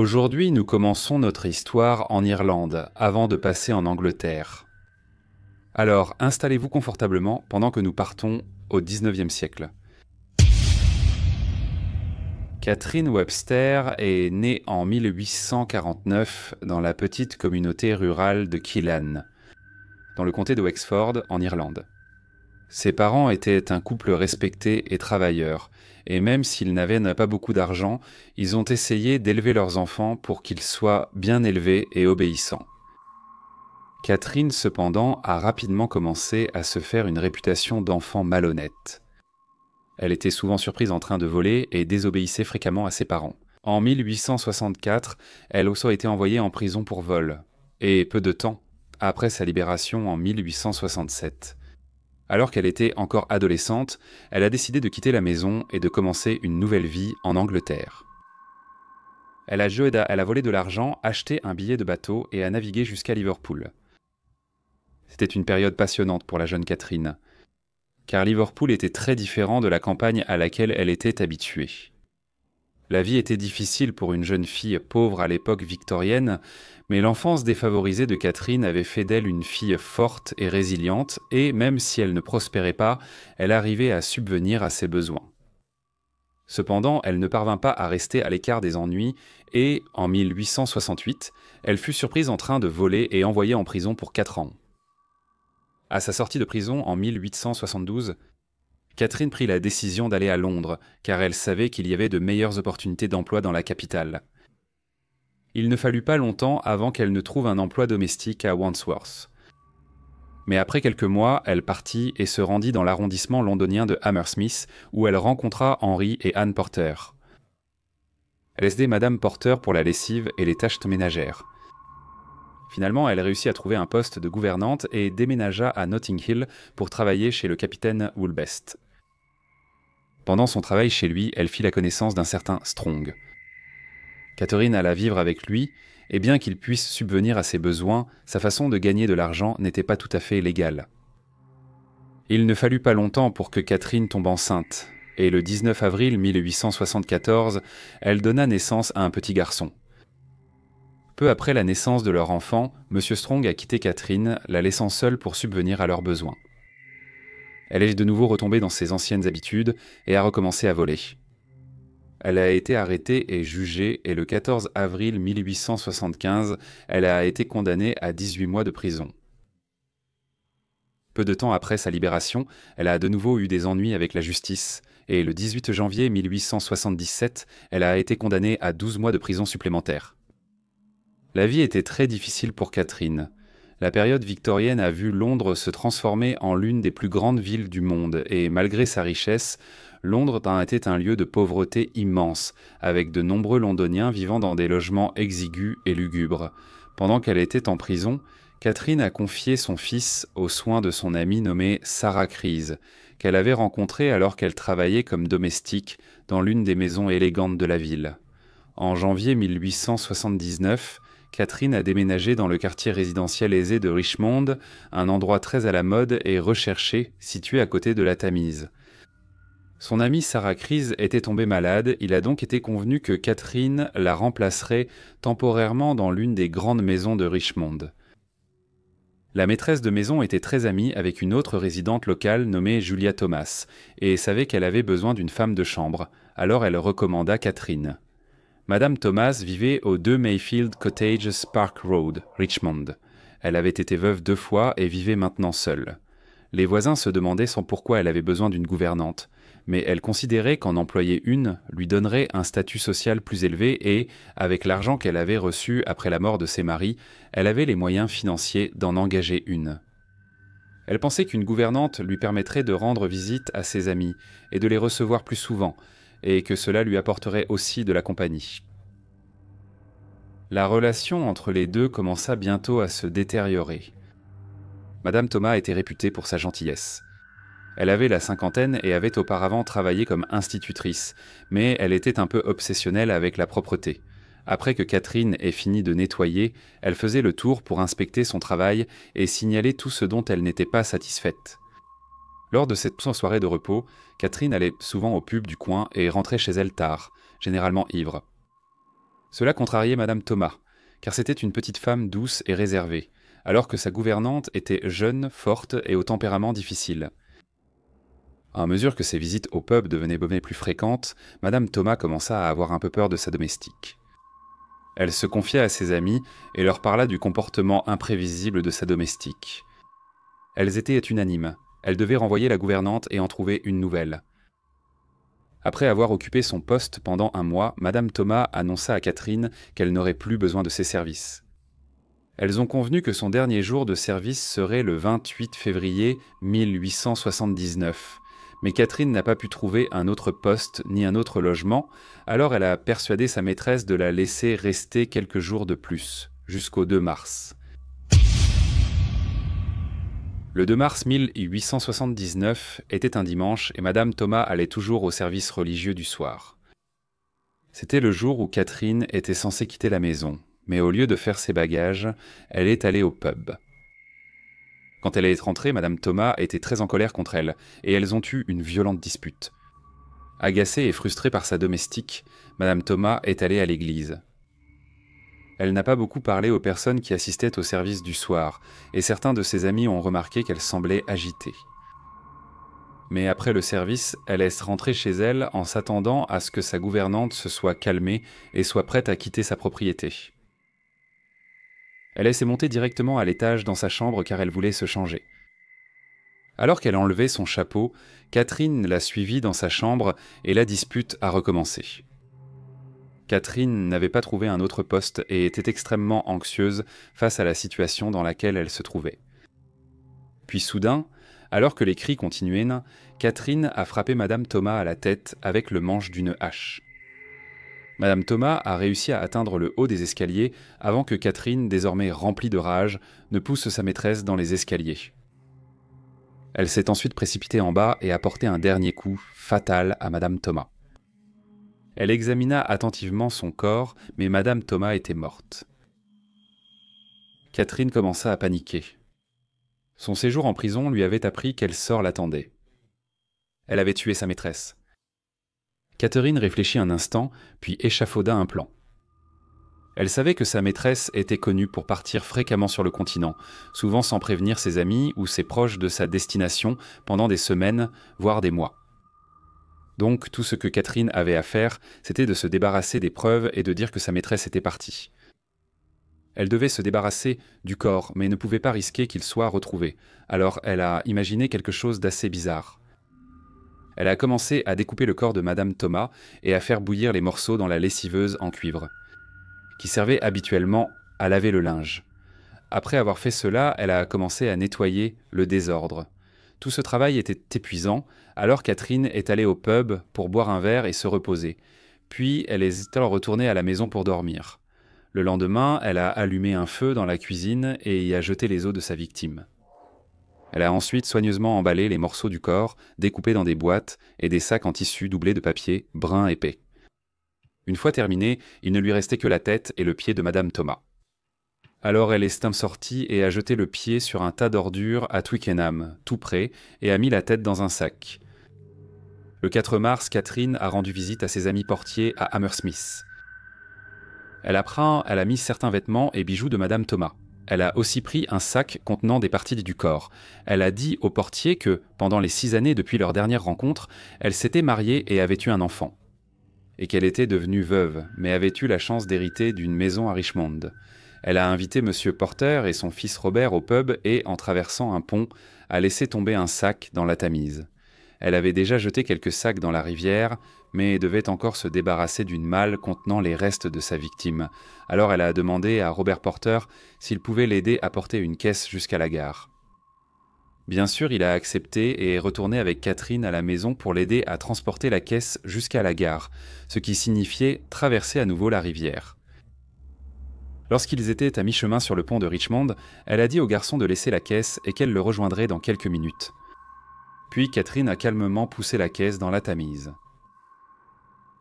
Aujourd'hui, nous commençons notre histoire en Irlande, avant de passer en Angleterre. Alors, installez-vous confortablement pendant que nous partons au XIXe siècle. Catherine Webster est née en 1849 dans la petite communauté rurale de Killearn, dans le comté de Wexford, en Irlande. Ses parents étaient un couple respecté et travailleur, et même s'ils n'avaient pas beaucoup d'argent, ils ont essayé d'élever leurs enfants pour qu'ils soient bien élevés et obéissants. Catherine, cependant, a rapidement commencé à se faire une réputation d'enfant malhonnête. Elle était souvent surprise en train de voler et désobéissait fréquemment à ses parents. En 1864, elle a aussi été envoyée en prison pour vol, et peu de temps après sa libération en 1867. Alors qu'elle était encore adolescente, elle a décidé de quitter la maison et de commencer une nouvelle vie en Angleterre. Elle a volé de l'argent, acheté un billet de bateau et a navigué jusqu'à Liverpool. C'était une période passionnante pour la jeune Catherine, car Liverpool était très différent de la campagne à laquelle elle était habituée. La vie était difficile pour une jeune fille pauvre à l'époque victorienne, mais l'enfance défavorisée de Catherine avait fait d'elle une fille forte et résiliente, et même si elle ne prospérait pas, elle arrivait à subvenir à ses besoins. Cependant, elle ne parvint pas à rester à l'écart des ennuis, et, en 1868, elle fut surprise en train de voler et envoyée en prison pour 4 ans. À sa sortie de prison en 1872, Catherine prit la décision d'aller à Londres, car elle savait qu'il y avait de meilleures opportunités d'emploi dans la capitale. Il ne fallut pas longtemps avant qu'elle ne trouve un emploi domestique à Wandsworth. Mais après quelques mois, elle partit et se rendit dans l'arrondissement londonien de Hammersmith, où elle rencontra Henry et Anne Porter. Elle aidait Madame Porter pour la lessive et les tâches ménagères. Finalement, elle réussit à trouver un poste de gouvernante et déménagea à Notting Hill pour travailler chez le capitaine Woolbest. Pendant son travail chez lui, elle fit la connaissance d'un certain Strong. Catherine alla vivre avec lui, et bien qu'il puisse subvenir à ses besoins, sa façon de gagner de l'argent n'était pas tout à fait légale. Il ne fallut pas longtemps pour que Catherine tombe enceinte, et le 19 avril 1874, elle donna naissance à un petit garçon. Peu après la naissance de leur enfant, M. Strong a quitté Catherine, la laissant seule pour subvenir à leurs besoins. Elle est de nouveau retombée dans ses anciennes habitudes et a recommencé à voler. Elle a été arrêtée et jugée et le 14 avril 1875, elle a été condamnée à 18 mois de prison. Peu de temps après sa libération, elle a de nouveau eu des ennuis avec la justice et le 18 janvier 1877, elle a été condamnée à 12 mois de prison supplémentaires. La vie était très difficile pour Catherine. La période victorienne a vu Londres se transformer en l'une des plus grandes villes du monde et malgré sa richesse, Londres était un lieu de pauvreté immense, avec de nombreux Londoniens vivant dans des logements exigus et lugubres. Pendant qu'elle était en prison, Catherine a confié son fils aux soins de son amie nommée Sarah Creese, qu'elle avait rencontrée alors qu'elle travaillait comme domestique dans l'une des maisons élégantes de la ville. En janvier 1879, Catherine a déménagé dans le quartier résidentiel aisé de Richmond, un endroit très à la mode et recherché, situé à côté de la Tamise. Son amie Sarah Creese était tombée malade, il a donc été convenu que Catherine la remplacerait temporairement dans l'une des grandes maisons de Richmond. La maîtresse de maison était très amie avec une autre résidente locale nommée Julia Thomas, et savait qu'elle avait besoin d'une femme de chambre, alors elle recommanda Catherine. Madame Thomas vivait au 2 Mayfield Cottages Park Road, Richmond. Elle avait été veuve 2 fois et vivait maintenant seule. Les voisins se demandaient sans pourquoi elle avait besoin d'une gouvernante, mais elle considérait qu'en employer une lui donnerait un statut social plus élevé et, avec l'argent qu'elle avait reçu après la mort de ses maris, elle avait les moyens financiers d'en engager une. Elle pensait qu'une gouvernante lui permettrait de rendre visite à ses amis et de les recevoir plus souvent, et que cela lui apporterait aussi de la compagnie. La relation entre les deux commença bientôt à se détériorer. Madame Thomas était réputée pour sa gentillesse. Elle avait la cinquantaine et avait auparavant travaillé comme institutrice, mais elle était un peu obsessionnelle avec la propreté. Après que Catherine ait fini de nettoyer, elle faisait le tour pour inspecter son travail et signaler tout ce dont elle n'était pas satisfaite. Lors de cette soirée de repos, Catherine allait souvent au pub du coin et rentrait chez elle tard, généralement ivre. Cela contrariait Madame Thomas, car c'était une petite femme douce et réservée, alors que sa gouvernante était jeune, forte et au tempérament difficile. À mesure que ses visites au pub devenaient plus fréquentes, Madame Thomas commença à avoir un peu peur de sa domestique. Elle se confia à ses amis et leur parla du comportement imprévisible de sa domestique. Elles étaient unanimes, elle devait renvoyer la gouvernante et en trouver une nouvelle. Après avoir occupé son poste pendant un mois, Madame Thomas annonça à Catherine qu'elle n'aurait plus besoin de ses services. Elles ont convenu que son dernier jour de service serait le 28 février 1879, mais Catherine n'a pas pu trouver un autre poste ni un autre logement, alors elle a persuadé sa maîtresse de la laisser rester quelques jours de plus, jusqu'au 2 mars. Le 2 mars 1879 était un dimanche et Madame Thomas allait toujours au service religieux du soir. C'était le jour où Catherine était censée quitter la maison, mais au lieu de faire ses bagages, elle est allée au pub. Quand elle est rentrée, Madame Thomas était très en colère contre elle, et elles ont eu une violente dispute. Agacée et frustrée par sa domestique, Madame Thomas est allée à l'église. Elle n'a pas beaucoup parlé aux personnes qui assistaient au service du soir, et certains de ses amis ont remarqué qu'elle semblait agitée. Mais après le service, elle est rentrée chez elle en s'attendant à ce que sa gouvernante se soit calmée et soit prête à quitter sa propriété. Elle s'est montée directement à l'étage dans sa chambre car elle voulait se changer. Alors qu'elle enlevait son chapeau, Catherine l'a suivie dans sa chambre et la dispute a recommencé. Catherine n'avait pas trouvé un autre poste et était extrêmement anxieuse face à la situation dans laquelle elle se trouvait. Puis soudain, alors que les cris continuaient, Catherine a frappé Madame Thomas à la tête avec le manche d'une hache. Madame Thomas a réussi à atteindre le haut des escaliers avant que Catherine, désormais remplie de rage, ne pousse sa maîtresse dans les escaliers. Elle s'est ensuite précipitée en bas et a porté un dernier coup, fatal, à Madame Thomas. Elle examina attentivement son corps, mais Madame Thomas était morte. Catherine commença à paniquer. Son séjour en prison lui avait appris quel sort l'attendait. Elle avait tué sa maîtresse. Catherine réfléchit un instant, puis échafauda un plan. Elle savait que sa maîtresse était connue pour partir fréquemment sur le continent, souvent sans prévenir ses amis ou ses proches de sa destination pendant des semaines, voire des mois. Donc tout ce que Catherine avait à faire, c'était de se débarrasser des preuves et de dire que sa maîtresse était partie. Elle devait se débarrasser du corps, mais ne pouvait pas risquer qu'il soit retrouvé, alors elle a imaginé quelque chose d'assez bizarre. Elle a commencé à découper le corps de Madame Thomas et à faire bouillir les morceaux dans la lessiveuse en cuivre, qui servait habituellement à laver le linge. Après avoir fait cela, elle a commencé à nettoyer le désordre. Tout ce travail était épuisant, alors Catherine est allée au pub pour boire un verre et se reposer. Puis elle est alors retournée à la maison pour dormir. Le lendemain, elle a allumé un feu dans la cuisine et y a jeté les os de sa victime. Elle a ensuite soigneusement emballé les morceaux du corps, découpés dans des boîtes et des sacs en tissu doublés de papier brun épais. Une fois terminé, il ne lui restait que la tête et le pied de Madame Thomas. Alors elle est sortie et a jeté le pied sur un tas d'ordures à Twickenham, tout près, et a mis la tête dans un sac. Le 4 mars, Catherine a rendu visite à ses amis portiers à Hammersmith. Elle a mis certains vêtements et bijoux de Madame Thomas. Elle a aussi pris un sac contenant des parties du corps. Elle a dit au portier que, pendant les 6 années depuis leur dernière rencontre, elle s'était mariée et avait eu un enfant. Et qu'elle était devenue veuve, mais avait eu la chance d'hériter d'une maison à Richmond. Elle a invité M. Porter et son fils Robert au pub et, en traversant un pont, a laissé tomber un sac dans la Tamise. Elle avait déjà jeté quelques sacs dans la rivière, mais devait encore se débarrasser d'une malle contenant les restes de sa victime. Alors elle a demandé à Robert Porter s'il pouvait l'aider à porter une caisse jusqu'à la gare. Bien sûr, il a accepté et est retourné avec Catherine à la maison pour l'aider à transporter la caisse jusqu'à la gare, ce qui signifiait traverser à nouveau la rivière. Lorsqu'ils étaient à mi-chemin sur le pont de Richmond, elle a dit au garçon de laisser la caisse et qu'elle le rejoindrait dans quelques minutes. Puis Catherine a calmement poussé la caisse dans la Tamise.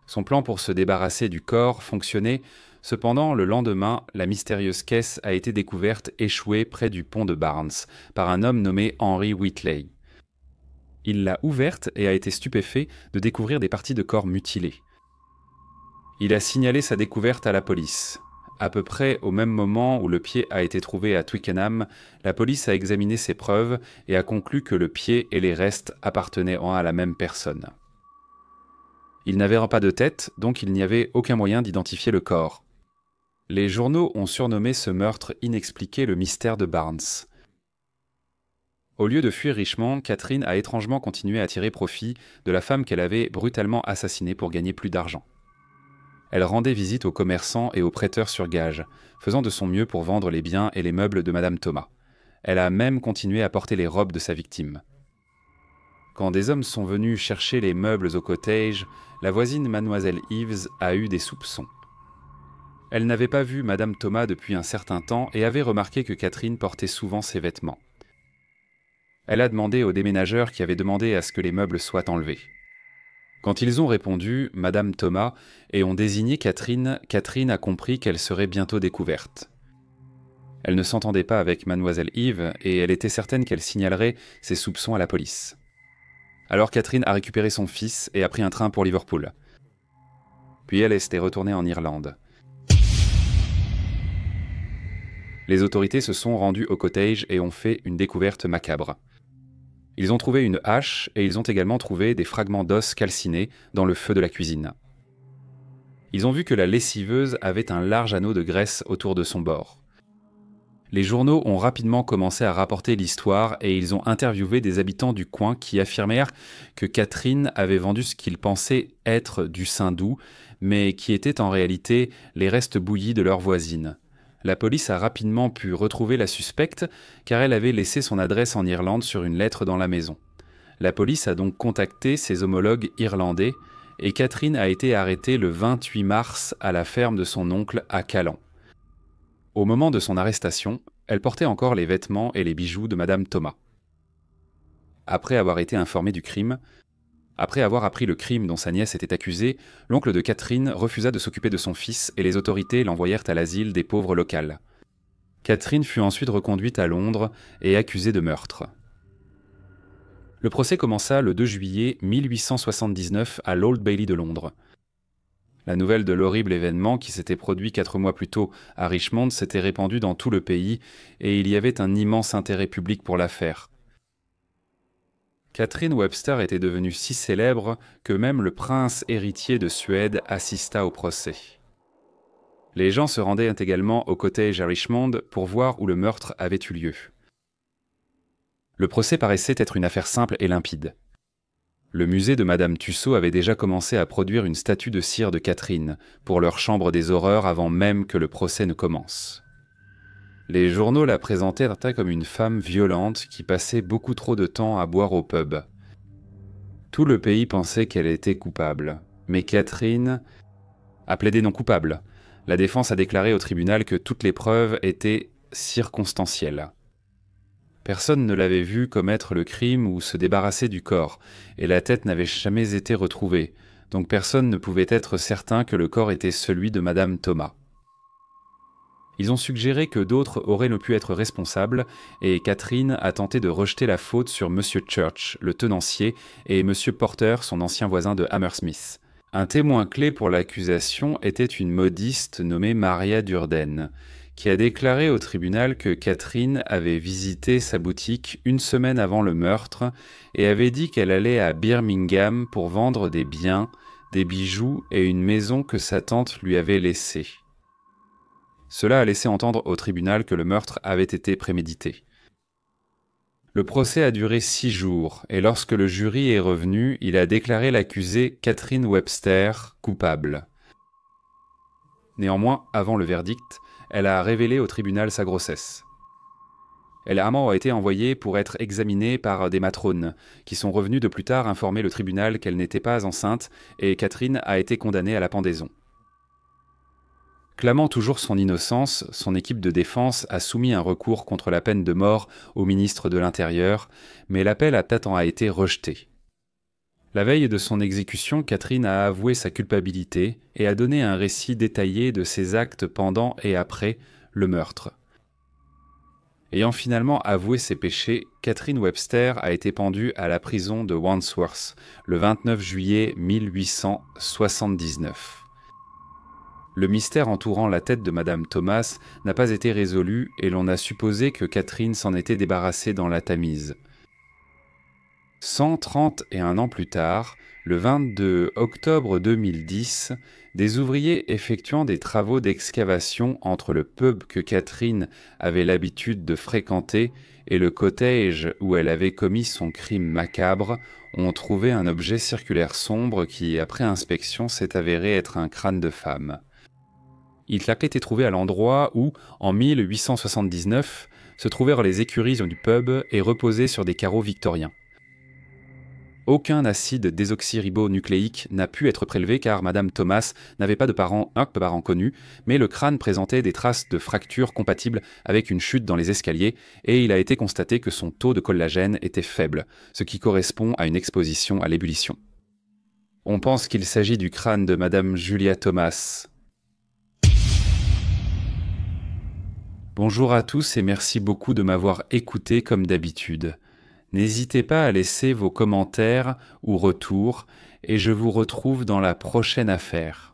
Son plan pour se débarrasser du corps fonctionnait, cependant le lendemain, la mystérieuse caisse a été découverte échouée près du pont de Barnes par un homme nommé Henry Whitley. Il l'a ouverte et a été stupéfait de découvrir des parties de corps mutilées. Il a signalé sa découverte à la police. À peu près au même moment où le pied a été trouvé à Twickenham, la police a examiné ses preuves et a conclu que le pied et les restes appartenaient à la même personne. Il n'avait pas de tête, donc il n'y avait aucun moyen d'identifier le corps. Les journaux ont surnommé ce meurtre inexpliqué le mystère de Barnes. Au lieu de fuir Richmond, Catherine a étrangement continué à tirer profit de la femme qu'elle avait brutalement assassinée pour gagner plus d'argent. Elle rendait visite aux commerçants et aux prêteurs sur gage, faisant de son mieux pour vendre les biens et les meubles de Madame Thomas. Elle a même continué à porter les robes de sa victime. Quand des hommes sont venus chercher les meubles au cottage, la voisine Mademoiselle Eves a eu des soupçons. Elle n'avait pas vu Madame Thomas depuis un certain temps et avait remarqué que Catherine portait souvent ses vêtements. Elle a demandé aux déménageurs qui avaient demandé à ce que les meubles soient enlevés. Quand ils ont répondu « Madame Thomas » et ont désigné Catherine, Catherine a compris qu'elle serait bientôt découverte. Elle ne s'entendait pas avec Mademoiselle Eve et elle était certaine qu'elle signalerait ses soupçons à la police. Alors Catherine a récupéré son fils et a pris un train pour Liverpool. Puis elle était retournée en Irlande. Les autorités se sont rendues au cottage et ont fait une découverte macabre. Ils ont trouvé une hache et ils ont également trouvé des fragments d'os calcinés dans le feu de la cuisine. Ils ont vu que la lessiveuse avait un large anneau de graisse autour de son bord. Les journaux ont rapidement commencé à rapporter l'histoire et ils ont interviewé des habitants du coin qui affirmèrent que Catherine avait vendu ce qu'ils pensaient être du saindoux, mais qui était en réalité les restes bouillis de leur voisine. La police a rapidement pu retrouver la suspecte car elle avait laissé son adresse en Irlande sur une lettre dans la maison. La police a donc contacté ses homologues irlandais et Catherine a été arrêtée le 28 mars à la ferme de son oncle à Callan. Au moment de son arrestation, elle portait encore les vêtements et les bijoux de Madame Thomas. Après avoir été informé du crime, après avoir appris le crime dont sa nièce était accusée, l'oncle de Catherine refusa de s'occuper de son fils et les autorités l'envoyèrent à l'asile des pauvres locales. Catherine fut ensuite reconduite à Londres et accusée de meurtre. Le procès commença le 2 juillet 1879 à l'Old Bailey de Londres. La nouvelle de l'horrible événement qui s'était produit 4 mois plus tôt à Richmond s'était répandue dans tout le pays et il y avait un immense intérêt public pour l'affaire. Catherine Webster était devenue si célèbre que même le prince héritier de Suède assista au procès. Les gens se rendaient également au cottage à Richmond pour voir où le meurtre avait eu lieu. Le procès paraissait être une affaire simple et limpide. Le musée de Madame Tussaud avait déjà commencé à produire une statue de cire de Catherine pour leur chambre des horreurs avant même que le procès ne commence. Les journaux la présentèrent comme une femme violente qui passait beaucoup trop de temps à boire au pub. Tout le pays pensait qu'elle était coupable, mais Catherine a plaidé non coupable. La défense a déclaré au tribunal que toutes les preuves étaient circonstancielles. Personne ne l'avait vue commettre le crime ou se débarrasser du corps, et la tête n'avait jamais été retrouvée, donc personne ne pouvait être certain que le corps était celui de Madame Thomas. Ils ont suggéré que d'autres auraient pu être responsables, et Catherine a tenté de rejeter la faute sur Monsieur Church, le tenancier, et Monsieur Porter, son ancien voisin de Hammersmith. Un témoin clé pour l'accusation était une modiste nommée Maria Durden, qui a déclaré au tribunal que Catherine avait visité sa boutique une semaine avant le meurtre et avait dit qu'elle allait à Birmingham pour vendre des biens, des bijoux et une maison que sa tante lui avait laissée. Cela a laissé entendre au tribunal que le meurtre avait été prémédité. Le procès a duré 6 jours et lorsque le jury est revenu, il a déclaré l'accusée Catherine Webster coupable. Néanmoins, avant le verdict, elle a révélé au tribunal sa grossesse. Elle a été envoyée pour être examinée par des matrones, qui sont revenues de plus tard informer le tribunal qu'elle n'était pas enceinte et Catherine a été condamnée à la pendaison. Clamant toujours son innocence, son équipe de défense a soumis un recours contre la peine de mort au ministre de l'Intérieur, mais l'appel a été rejeté. La veille de son exécution, Catherine a avoué sa culpabilité et a donné un récit détaillé de ses actes pendant et après le meurtre. Ayant finalement avoué ses péchés, Catherine Webster a été pendue à la prison de Wandsworth le 29 juillet 1879. Le mystère entourant la tête de Madame Thomas n'a pas été résolu et l'on a supposé que Catherine s'en était débarrassée dans la Tamise. 131 ans plus tard, le 22 octobre 2010, des ouvriers effectuant des travaux d'excavation entre le pub que Catherine avait l'habitude de fréquenter et le cottage où elle avait commis son crime macabre ont trouvé un objet circulaire sombre qui, après inspection, s'est avéré être un crâne de femme. Il a été trouvé à l'endroit où, en 1879, se trouvèrent les écuries du pub et reposait sur des carreaux victoriens. Aucun acide désoxyribonucléique n'a pu être prélevé car Madame Thomas n'avait pas de parents connus, mais le crâne présentait des traces de fractures compatibles avec une chute dans les escaliers et il a été constaté que son taux de collagène était faible, ce qui correspond à une exposition à l'ébullition. On pense qu'il s'agit du crâne de Madame Julia Thomas. Bonjour à tous et merci beaucoup de m'avoir écouté comme d'habitude. N'hésitez pas à laisser vos commentaires ou retours et je vous retrouve dans la prochaine affaire.